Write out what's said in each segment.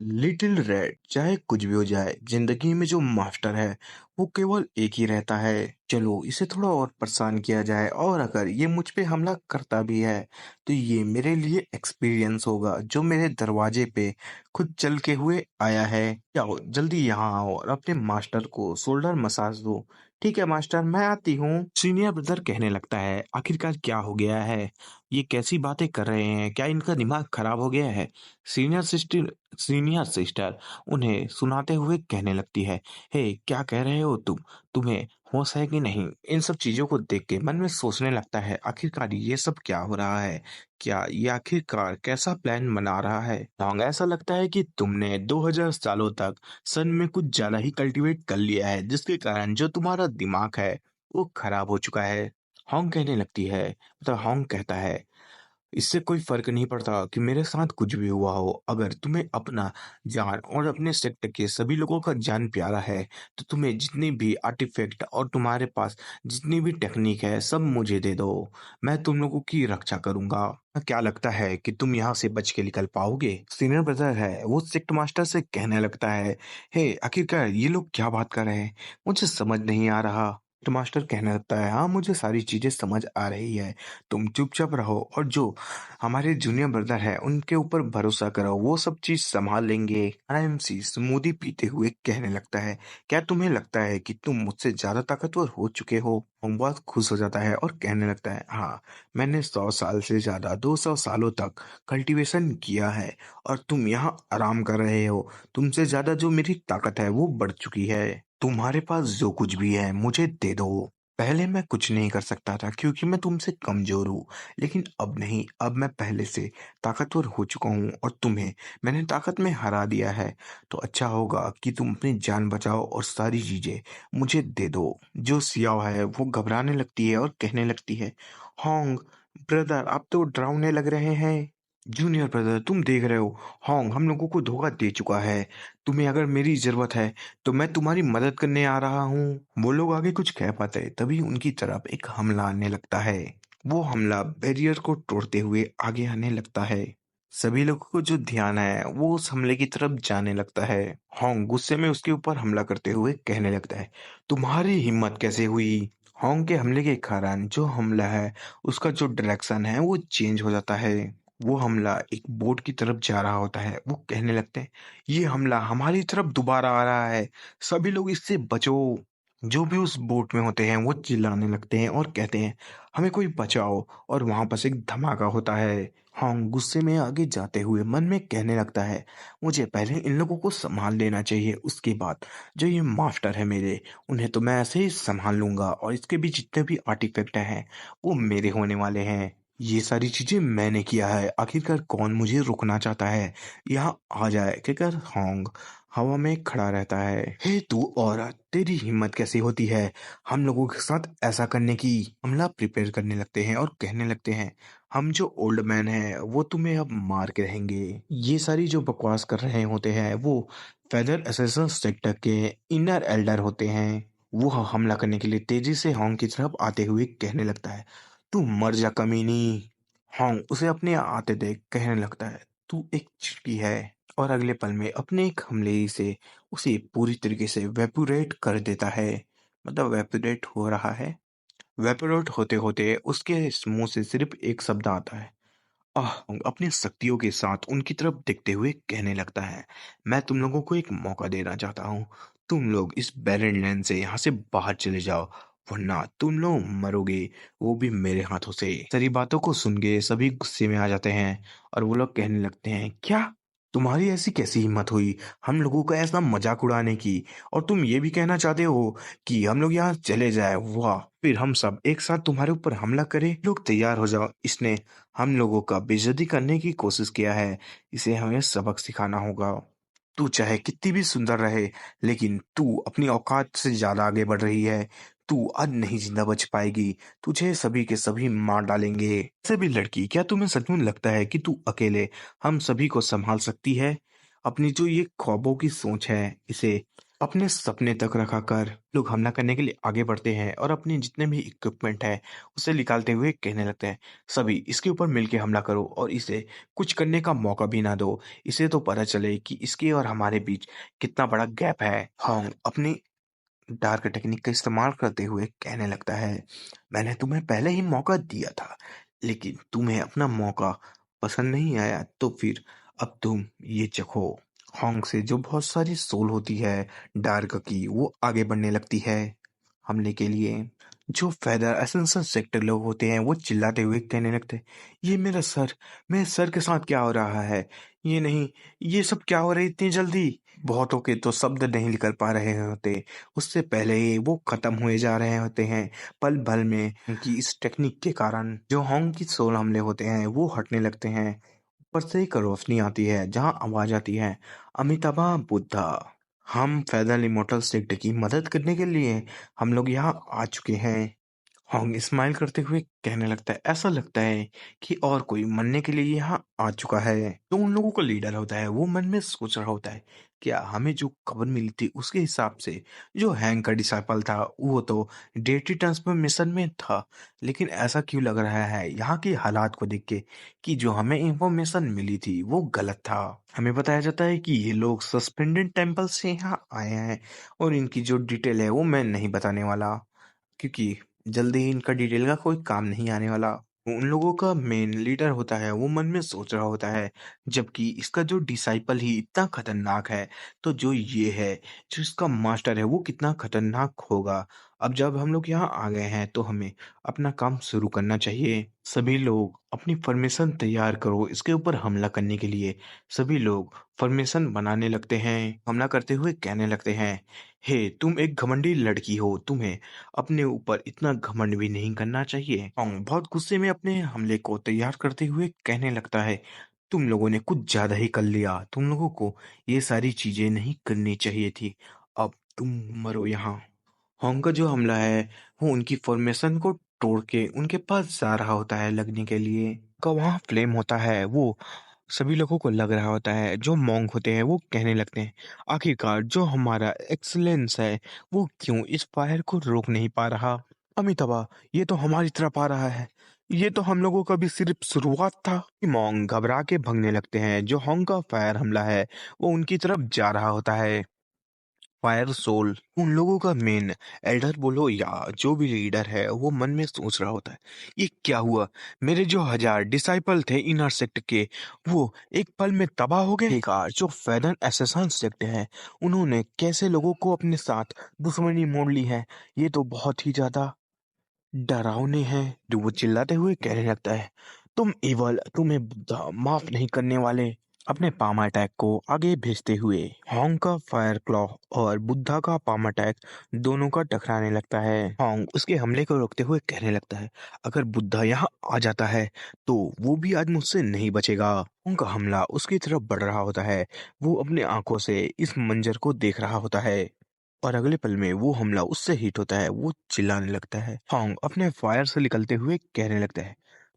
Little red चाहे कुछ भी हो जाए जिंदगी में जो मास्टर है वो केवल एक ही रहता है। चलो इसे थोड़ा और परेशान किया जाए और अगर ये मुझ पे हमला करता भी है तो ये मेरे लिए एक्सपीरियंस होगा जो मेरे दरवाजे पे खुद चल के हुए आया है। आओ जल्दी यहाँ आओ और अपने मास्टर को शोल्डर मसाज दो। ठीक है मास्टर मैं आती हूँ। सीनियर ब्रदर कहने लगता है आखिरकार क्या हो गया है, ये कैसी बातें कर रहे हैं, क्या इनका दिमाग खराब हो गया है। सीनियर सिस्टर उन्हें सुनाते हुए कहने लगती है, हे क्या कह रहे हो तुम, तुम्हें होश है कि नहीं। इन सब चीजों को देख के मन में सोचने लगता है आखिरकार ये सब क्या हो रहा है, क्या ये आखिरकार कैसा प्लान बना रहा है। लॉन्ग ऐसा लगता है कि तुमने 2000 सालों तक सन में कुछ ज्यादा ही कल्टीवेट कर लिया है जिसके कारण जो तुम्हारा दिमाग है वो खराब हो चुका है। हॉन्ग कहने लगती है, मतलब हॉन्ग कहता है इससे कोई फर्क नहीं पड़ता कि मेरे साथ कुछ भी हुआ हो, अगर तुम्हें अपना जान और अपने सेक्टर के सभी लोगों का जान प्यारा है तो तुम्हें जितनी भी आर्टिफैक्ट और तुम्हारे पास जितनी भी टेक्निक है सब मुझे दे दो। मैं तुम लोगों की रक्षा करूंगा। क्या लगता है कि तुम यहाँ से बच के निकल पाओगे। सीनियर ब्रदर है वो सेक्ट मास्टर से कहने लगता है, हे आखिरकार ये लोग क्या बात कर रहे हैं, मुझे समझ नहीं आ रहा। तो मास्टर कहने लगता है, हाँ मुझे सारी चीजें समझ आ रही है, तुम चुपचाप रहो और जो हमारे जूनियर ब्रदर है उनके ऊपर भरोसा करो, वो सब चीज संभाल लेंगे। आरामसी स्मूदी पीते हुए कहने लगता है, क्या तुम्हें लगता है कि तुम मुझसे ज्यादा ताकतवर हो चुके हो। वो बहुत खुश हो जाता है और कहने लगता है, हाँ मैंने 100 साल से ज्यादा 200 सालों तक कल्टीवेशन किया है और तुम यहाँ आराम कर रहे हो। तुमसे ज्यादा जो मेरी ताकत है वो बढ़ चुकी है। तुम्हारे पास जो कुछ भी है मुझे दे दो। पहले मैं कुछ नहीं कर सकता था क्योंकि मैं तुमसे कमजोर हूँ, लेकिन अब नहीं, अब मैं पहले से ताकतवर हो चुका हूँ और तुम्हें मैंने ताकत में हरा दिया है। तो अच्छा होगा कि तुम अपनी जान बचाओ और सारी चीजें मुझे दे दो। जो सियाओ है वो घबराने लगती है और कहने लगती है, होंग ब्रदर आप तो डरावने लग रहे हैं। जूनियर ब्रदर तुम देख रहे हो, होंग हम लोगों को धोखा दे चुका है। तुम्हें अगर मेरी जरूरत है तो मैं तुम्हारी मदद करने आ रहा हूँ। वो लोग आगे कुछ कह पाते तभी उनकी तरफ एक हमला आने लगता है। वो हमला बैरियर को तोड़ते हुए आगे आने लगता है। सभी लोगों को जो ध्यान है वो उस हमले की तरफ जाने लगता है। होंग गुस्से में उसके ऊपर हमला करते हुए कहने लगता है, तुम्हारी हिम्मत कैसे हुई। होंग के हमले के कारण जो हमला है उसका जो डायरेक्शन है वो चेंज हो जाता है। वो हमला एक बोट की तरफ जा रहा होता है। वो कहने लगते हैं, ये हमला हमारी तरफ दोबारा आ रहा है, सभी लोग इससे बचो। जो भी उस बोट में होते हैं वो चिल्लाने लगते हैं और कहते हैं, हमें कोई बचाओ। और वहां पर एक धमाका होता है। होंग गुस्से में आगे जाते हुए मन में कहने लगता है, मुझे पहले इन लोगों को संभाल लेना चाहिए, उसके बाद जो ये मास्टर है मेरे, उन्हें तो मैं ऐसे ही संभाल लूंगा और इसके भी जितने भी आर्टिफैक्ट हैं वो मेरे होने वाले हैं। ये सारी चीजें मैंने किया है, आखिरकार कौन मुझे रुकना चाहता है, यहाँ आ जाए कहकर होंग हवा में खड़ा रहता है। हे तू औरत, तेरी हिम्मत कैसी होती है हम लोगों के साथ ऐसा करने की। हमला प्रिपेयर करने लगते हैं और कहने लगते हैं, हम जो ओल्ड मैन हैं वो तुम्हें अब मार के रहेंगे। ये सारी जो बकवास कर रहे होते हैं वो फेदर एसेसन सेक्टर के इनर एल्डर होते हैं। वो हमला करने के लिए तेजी से होंग की तरफ आते हुए कहने लगता है, तू मर जा कमीनी। होंग उसे अपने आते देख कहने लगता है, तू एक चिड़की है। और अगले पल में अपने एक हमले ही से उसे पूरी तरीके से वेपोरेट कर देता है। मतलब वेपोरेट हो रहा है। वेपोरेट होते होते उसके मुंह से सिर्फ एक शब्द आता है, आह। अपनी शक्तियों के साथ उनकी तरफ देखते हुए कहने लगता है, मैं तुम लोगों को एक मौका देना चाहता हूँ। तुम लोग इस बैरन लैंड से यहाँ से बाहर चले जाओ, वरना तुम लोग मरोगे, वो भी मेरे हाथों से। सारी बातों को सुन के सभी गुस्से में आ जाते हैं और वो लोग कहने लगते हैं, क्या तुम्हारी ऐसी कैसी हिम्मत हुई हम लोगों का ऐसा मजाक उड़ाने की, और तुम ये भी कहना चाहते हो कि हम लोग यहाँ चले जाए। वाह, फिर हम सब एक साथ तुम्हारे ऊपर हमला करें। लोग तैयार हो जाओ, इसने हम लोगों का बेइज्जती करने की कोशिश किया है, इसे हमें सबक सिखाना होगा। तू चाहे कितनी भी सुंदर रहे, लेकिन तू अपनी औकात से ज्यादा आगे बढ़ रही है। तू आज नहीं जिंदा बच पाएगी, तुझे सभी के सभी मार डालेंगे। ऐसे भी लड़की, क्या तुम्हें सच में लगता है कि तू अकेले हम सभी को संभाल सकती है। अपनी जो ये ख्वाबों की सोच है इसे अपने सपने तक रखा कर लोग हमला करने के लिए आगे बढ़ते हैं और अपने जितने भी इक्विपमेंट है उसे निकालते हुए कहने लगते हैं, सभी इसके ऊपर मिलके हमला करो और इसे कुछ करने का मौका भी ना दो। इसे तो पता चले कि इसके और हमारे बीच कितना बड़ा गैप है। हाँ, अपनी डार्क टेक्निक का इस्तेमाल करते हुए कहने लगता है, मैंने तुम्हें पहले ही मौका दिया था, लेकिन तुम्हें अपना मौका पसंद नहीं आया, तो फिर अब तुम ये चखो। होंग से जो बहुत सारी सोल होती है डार्क की, वो आगे बढ़ने लगती है हमले के लिए। जो फेदर एसेंशियल सेक्टर लोग होते हैं वो चिल्लाते हुए कहने लगते हैं, ये मेरा सर, मेरे सर के साथ क्या हो रहा है? ये नहीं, ये सब क्या हो रहा है इतनी जल्दी? बहुतों के तो शब्द नहीं निकल पा रहे होते, उससे पहले ही वो खत्म हुए जा रहे होते हैं पल भर में। उनकी इस टेक्निक के कारण जो होंग की सोल हमले होते हैं वो हटने लगते हैं। ऊपर से एक रोशनी आती है जहां आवाज आती है, अमिताभा बुद्धा, हम फैजल इमोटल सेक्ट की मदद करने के लिए हम लोग यहाँ आ चुके हैं। होंग स्माइल करते हुए कहने लगता है, ऐसा लगता है कि और कोई मरने के लिए यहाँ आ चुका है। तो उन लोगों का लीडर होता है वो मन में सोच रहा होता है, क्या हमें जो खबर मिली थी उसके हिसाब से जो हैंग का डिसाइपल था वो तो डेटी ट्रांसफॉर्मेशन में था, लेकिन ऐसा क्यों लग रहा है यहाँ के हालात को देख के कि जो हमें इंफॉर्मेशन मिली थी वो गलत था। हमें बताया जाता है कि ये लोग सस्पेंडेड टेम्पल से यहाँ आए हैं और इनकी जो डिटेल है वो मैं नहीं बताने वाला, क्योंकि जल्दी ही इनका डिटेल का कोई काम नहीं आने वाला। उन लोगों का मेन लीडर होता है वो मन में सोच रहा होता है, जबकि इसका जो डिसाइपल ही इतना खतरनाक है, तो जो ये है, जो इसका मास्टर है वो कितना खतरनाक होगा। अब जब हम लोग यहाँ आ गए हैं तो हमें अपना काम शुरू करना चाहिए। सभी लोग अपनी फॉर्मेशन तैयार करो इसके ऊपर हमला करने के लिए। सभी लोग फॉर्मेशन बनाने लगते हैं, हमला करते हुए कहने लगते हैं, हे तुम एक घमंडी लड़की हो, तुम्हें अपने ऊपर इतना घमंड भी नहीं करना चाहिए। ओंग बहुत गुस्से में अपने हमले को तैयार करते हुए कहने लगता है, तुम लोगों ने कुछ ज्यादा ही कर लिया, तुम लोगों को ये सारी चीजें नहीं करनी चाहिए थी, अब तुम मरो यहाँ। होंग का जो हमला है वो उनकी फॉर्मेशन को तोड़ के उनके पास जा रहा होता है लगने के लिए। का वहाँ फ्लेम होता है वो सभी लोगों को लग रहा होता है। जो मॉन्क होते हैं वो कहने लगते हैं, आखिरकार जो हमारा एक्सलेंस है वो क्यों इस फायर को रोक नहीं पा रहा? अमिताभा, ये तो हमारी तरफ आ रहा है, ये तो हम लोगों का भी सिर्फ शुरुआत था। मॉन्क घबरा के भगने लगते हैं। जो होंग का फायर हमला है वो उनकी तरफ जा रहा होता है। फायर सोल उन लोगों का मेन एल्डर बोलो या जो भी लीडर है वो मन में सोच रहा होता है, ये क्या हुआ? मेरे जो 1000 डिसाइपल थे इनर सेक्ट के, वो एक पल में तबाह हो गए। बेकार जो फेदर एसेसन सेक्ट है, उन्होंने कैसे लोगों को अपने साथ दुश्मनी मोड़ ली है, ये तो बहुत ही ज्यादा डरावने हैं। जो वो चिल्लाते हुए कहने लगता है, तुम इवल, तुम्हें बुद्धा माफ नहीं करने वाले। अपने पाम अटैक को आगे भेजते हुए होंग का फायर क्लॉ और बुद्धा का पाम अटैक दोनों का टकराने लगता है। होंग उसके हमले को रोकते हुए कहने लगता है, अगर बुद्धा यहाँ आ जाता है तो वो भी आज मुझसे नहीं बचेगा। होंग का हमला उसकी तरफ बढ़ रहा होता है। वो अपने आंखों से इस मंजर को देख रहा होता है और अगले पल में वो हमला उससे हिट होता है। वो चिल्लाने लगता है। होंग अपने फायर से निकलते हुए कहने लगता है,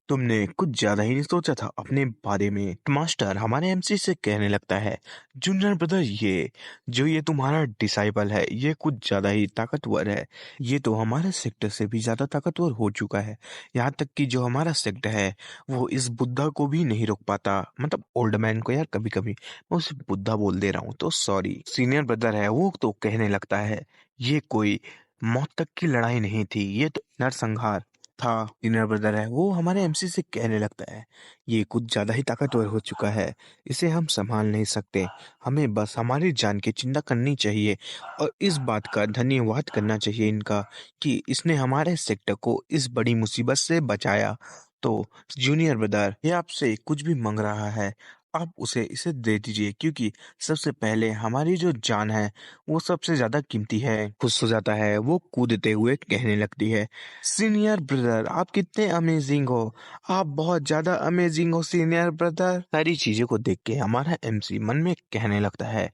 तुमने कुछ ज्यादा ही नहीं सोचा था अपने बारे में। मास्टर हमारे एमसी से कहने लगता है, जूनियर ब्रदर, ये जो ये तुम्हारा डिसाइपल है ये कुछ ज्यादा ही ताकतवर है। ये तो हमारे सेक्टर से भी ज्यादा ताकतवर हो चुका है। यहाँ तक कि जो हमारा सेक्टर है वो इस बुद्धा को भी नहीं रोक पाता। मतलब ओल्ड मैन को यार, कभी कभी मैं उसे बुद्धा बोल दे रहा हूँ तो सॉरी। सीनियर ब्रदर है वो तो कहने लगता है, ये कोई मौत तक की लड़ाई नहीं थी, ये तो नरसंहार था। सीनियर ब्रदर है वो हमारे एमसी से कहने लगता है, ये कुछ ज्यादा ही ताकतवर हो चुका है, इसे हम संभाल नहीं सकते। हमें बस हमारी जान की चिंता करनी चाहिए और इस बात का धन्यवाद करना चाहिए इनका कि इसने हमारे सेक्टर को इस बड़ी मुसीबत से बचाया। तो जूनियर ब्रदर ये आपसे कुछ भी मांग रहा है, आप उसे इसे दे दीजिए, क्योंकि सबसे पहले हमारी जो जान है वो सबसे ज्यादा कीमती है। खुश हो जाता है। वो कूदते हुए कहने लगती है, सीनियर ब्रदर आप कितने अमेजिंग हो, आप बहुत ज्यादा अमेजिंग हो सीनियर ब्रदर। सारी चीजों को देख के हमारा एमसी मन में कहने लगता है,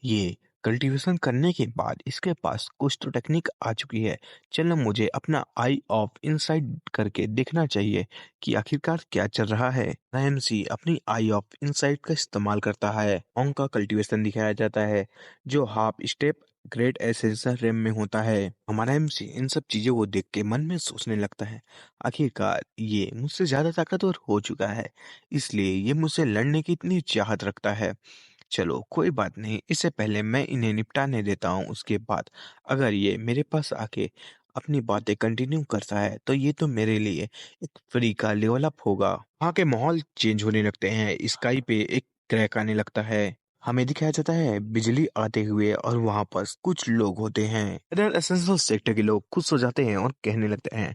ये कल्टीवेशन करने के बाद इसके पास कुछ तो टेक्निक आ चुकी है। चलो मुझे अपना आई ऑफ इनसाइट करके देखना चाहिए कि आखिरकार क्या चल रहा है। एमसी अपनी आई ऑफ इनसाइट का इस्तेमाल करता है। ओंग का कल्टीवेशन दिखाया जाता है जो हाफ स्टेप ग्रेट एसेंसर रेम में होता है। हमारा एमसी इन सब चीजों को देख के मन में सोचने लगता है, आखिरकार ये मुझसे ज्यादा ताकतवर हो चुका है, इसलिए ये मुझसे लड़ने की इतनी चाहत रखता है। चलो कोई बात नहीं, इससे पहले मैं इन्हें निपटाने देता हूँ, उसके बाद अगर ये मेरे पास आके अपनी बातें कंटिन्यू करता है तो ये तो मेरे लिए एक फ्री का लेवल अप होगा। वहाँ के माहौल चेंज होने लगते हैं, स्काई पे एक क्रैक आने लगता है। हमें दिखाया जाता है बिजली आते हुए और वहां पर कुछ लोग होते हैं। इधर एसेंशियल सेक्टर के लोग खुश हो जाते हैं और कहने लगते हैं,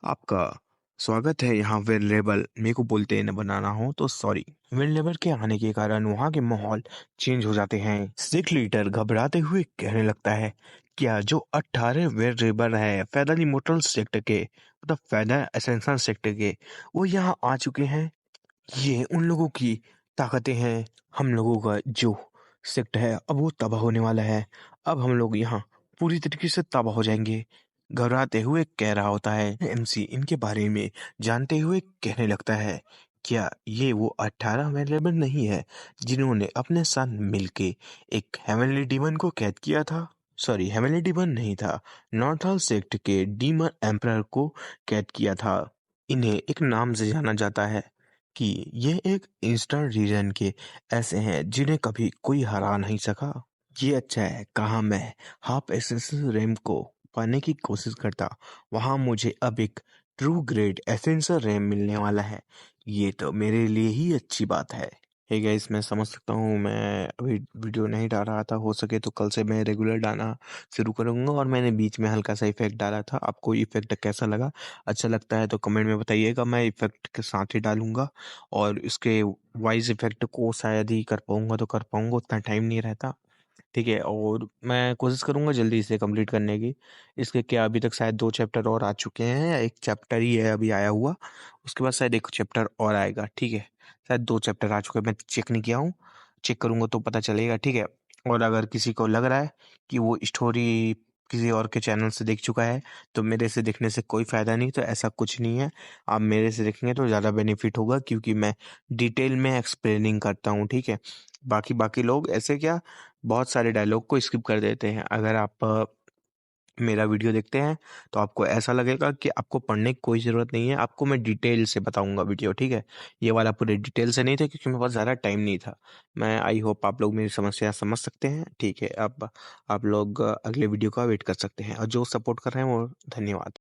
आपका स्वागत है यहाँ वेरिएबल। मेरे को बोलते न बनाना हो तो सॉरी। वेरिएबल के आने के कारण वहाँ के माहौल चेंज हो जाते हैं। सिख लीडर घबराते हुए कहने लगता है, क्या जो 18 वेरिएबल है फेदर इमोटल सेक्टर के, मतलब फेदर एसेंशियल सेक्टर के, वो यहाँ आ चुके हैं। ये उन लोगों की ताकतें हैं। हम लोगों का जो सेक्ट है अब वो तबाह होने वाला है। अब हम लोग यहाँ पूरी तरीके से तबाह हो जाएंगे। घबराते हुए कह रहा होता है। एमसी इनके बारे में जानते हुए कहने लगता है, क्या ये वो 18 अवेलेबल नहीं है जिन्होंने अपने साथ मिलके एक हेवनली डीमन को कैद किया था? सॉरी, हेवनली डीमन नहीं था, नॉर्थ हॉल सेक्ट के डीमन एम्परर को कैद किया था। इन्हें एक नाम से जाना जाता है कि ये एक ईस्टर्न रीजन के ऐसे हैं जिन्हें कभी कोई हरा नहीं सका। ये अच्छा है, कहा मैं हाफ एसेंशियल रैम को पाने की कोशिश करता, वहां मुझे अब एक ट्रू ग्रेड एसेंशियल रैम मिलने वाला है। ये तो मेरे लिए ही अच्छी बात है। हे गाइस, मैं समझ सकता हूँ, मैं अभी वीडियो नहीं डाल रहा था, हो सके तो कल से मैं रेगुलर डालना शुरू करूंगा। और मैंने बीच में हल्का सा इफेक्ट डाला था, आपको इफेक्ट कैसा लगा? अच्छा लगता है तो कमेंट में बताइएगा, मैं इफेक्ट के साथ ही डालूंगा। और इसके वॉइस इफेक्ट को शायद ही कर पाऊंगा तो कर पाऊंगा, उतना टाइम नहीं रहता। ठीक है, और मैं कोशिश करूंगा जल्दी इसे कंप्लीट करने की। इसके क्या अभी तक शायद 2 चैप्टर और आ चुके हैं, या एक चैप्टर ही है अभी आया हुआ, उसके बाद शायद एक चैप्टर और आएगा। ठीक है, शायद 2 चैप्टर आ चुके हैं, मैं चेक नहीं किया हूँ, चेक करूंगा तो पता चलेगा। ठीक है, और अगर किसी को लग रहा है कि वो स्टोरी किसी और के चैनल से देख चुका है तो मेरे से देखने से कोई फायदा नहीं, तो ऐसा कुछ नहीं है। आप मेरे से देखेंगे तो ज़्यादा बेनिफिट होगा, क्योंकि मैं डिटेल में एक्सप्लेनिंग करता हूँ। ठीक है, बाकी बाकी लोग ऐसे क्या बहुत सारे डायलॉग को स्किप कर देते हैं। अगर आप मेरा वीडियो देखते हैं तो आपको ऐसा लगेगा कि आपको पढ़ने की कोई ज़रूरत नहीं है, आपको मैं डिटेल से बताऊंगा वीडियो। ठीक है, ये वाला पूरे डिटेल से नहीं था क्योंकि मेरे पास ज़्यादा टाइम नहीं था। मैं आई होप आप लोग मेरी समस्या समझ सकते हैं। ठीक है, अब आप लोग अगले वीडियो का वेट कर सकते हैं, और जो सपोर्ट कर रहे हैं वो धन्यवाद।